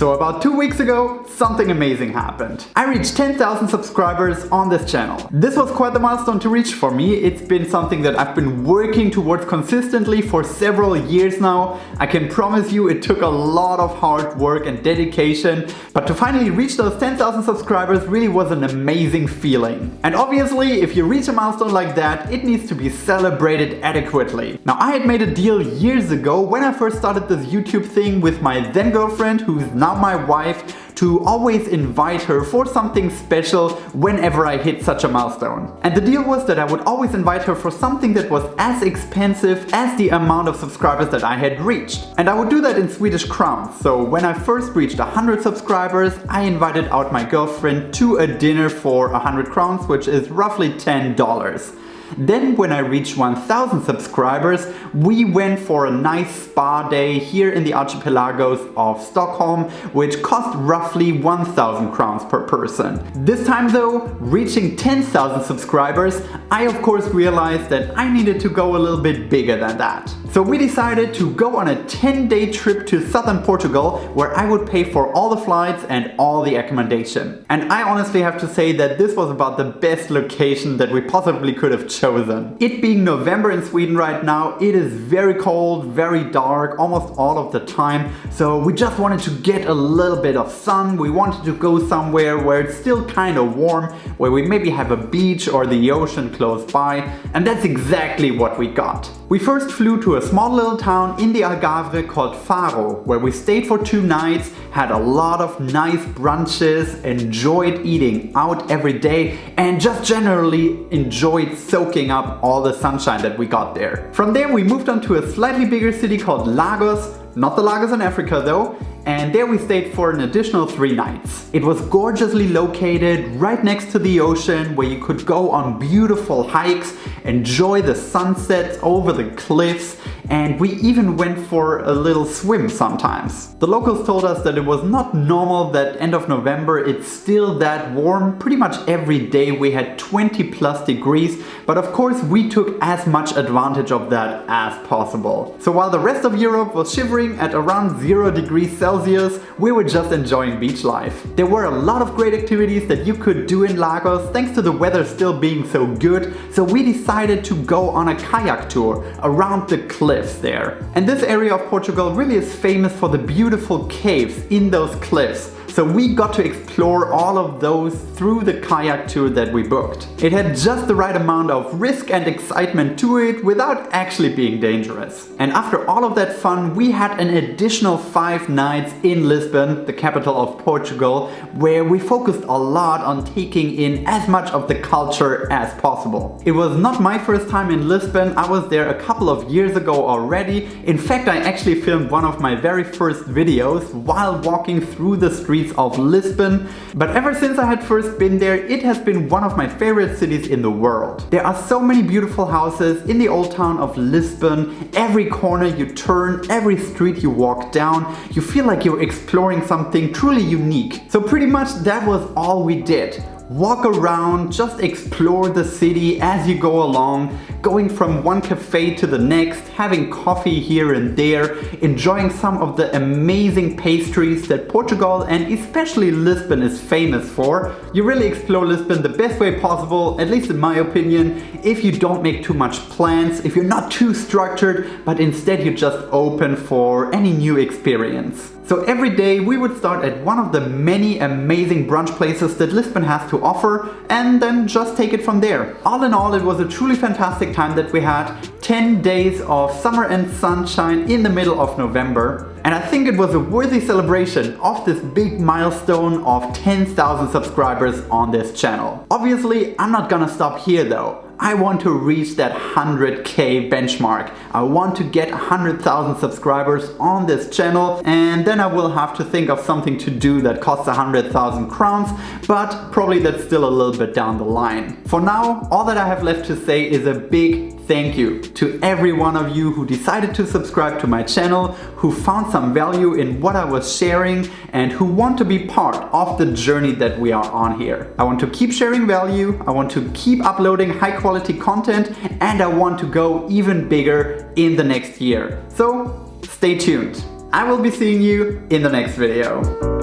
So about 2 weeks ago, something amazing happened. I reached 10,000 subscribers on this channel. This was quite the milestone to reach for me. It's been something that I've been working towards consistently for several years now. I can promise you it took a lot of hard work and dedication, but to finally reach those 10,000 subscribers really was an amazing feeling. And obviously, if you reach a milestone like that, it needs to be celebrated adequately. Now, I had made a deal years ago when I first started this YouTube thing with my then girlfriend, who's now my wife, to always invite her for something special whenever I hit such a milestone. And the deal was that I would always invite her for something that was as expensive as the amount of subscribers that I had reached. And I would do that in Swedish crowns. So when I first reached 100 subscribers, I invited out my girlfriend to a dinner for 100 crowns, which is roughly $10. Then when I reached 1,000 subscribers, we went for a nice spa day here in the archipelagos of Stockholm, which cost roughly 1,000 crowns per person. This time though, reaching 10,000 subscribers, I of course realized that I needed to go a little bit bigger than that. So we decided to go on a 10-day trip to southern Portugal, where I would pay for all the flights and all the accommodation. And I honestly have to say that this was about the best location that we possibly could have chosen. It being November in Sweden right now, it is very cold, very dark, almost all of the time. So we just wanted to get a little bit of sun. We wanted to go somewhere where it's still kind of warm, where we maybe have a beach or the ocean close by. And that's exactly what we got. We first flew to a small little town in the Algarve called Faro, where we stayed for 2 nights, had a lot of nice brunches, enjoyed eating out every day, and just generally enjoyed soaking up all the sunshine that we got there. From there we moved on to a slightly bigger city called Lagos, not the Lagos in Africa though, and there we stayed for an additional 3 nights. It was gorgeously located right next to the ocean, where you could go on beautiful hikes, enjoy the sunsets over the cliffs, and we even went for a little swim sometimes. The locals told us that it was not normal that end of November it's still that warm. Pretty much every day we had 20+ degrees, but of course we took as much advantage of that as possible. So while the rest of Europe was shivering at around 0 degrees Celsius, we were just enjoying beach life. There were a lot of great activities that you could do in Lagos thanks to the weather still being so good, so we decided to go on a kayak tour around the cliffs there. And this area of Portugal really is famous for the beautiful caves in those cliffs. So we got to explore all of those through the kayak tour that we booked. It had just the right amount of risk and excitement to it without actually being dangerous. And after all of that fun, we had an additional 5 nights in Lisbon, the capital of Portugal, where we focused a lot on taking in as much of the culture as possible. It was not my first time in Lisbon. I was there a couple of years ago already. In fact, I actually filmed one of my very first videos while walking through the streets of Lisbon, but ever since I had first been there, it has been one of my favorite cities in the world. There are so many beautiful houses in the old town of Lisbon. Every corner you turn, every street you walk down, you feel like you're exploring something truly unique. So pretty much that was all we did. Walk around, just explore the city as you go along, going from one cafe to the next, having coffee here and there, enjoying some of the amazing pastries that Portugal and especially Lisbon is famous for. You really explore Lisbon the best way possible, at least in my opinion, if you don't make too much plans, if you're not too structured, but instead you're just open for any new experience. So every day we would start at one of the many amazing brunch places that Lisbon has to offer, and then just take it from there. All in all, it was a truly fantastic time that we had. 10 days of summer and sunshine in the middle of November. And I think it was a worthy celebration of this big milestone of 10,000 subscribers on this channel. Obviously, I'm not gonna stop here though. I want to reach that 100K benchmark. I want to get 100,000 subscribers on this channel, and then I will have to think of something to do that costs 100,000 crowns, but probably that's still a little bit down the line. For now, all that I have left to say is a big thank you to every one of you who decided to subscribe to my channel, who found some value in what I was sharing, and who want to be part of the journey that we are on here. I want to keep sharing value, I want to keep uploading high quality content, and I want to go even bigger in the next year. So stay tuned. I will be seeing you in the next video.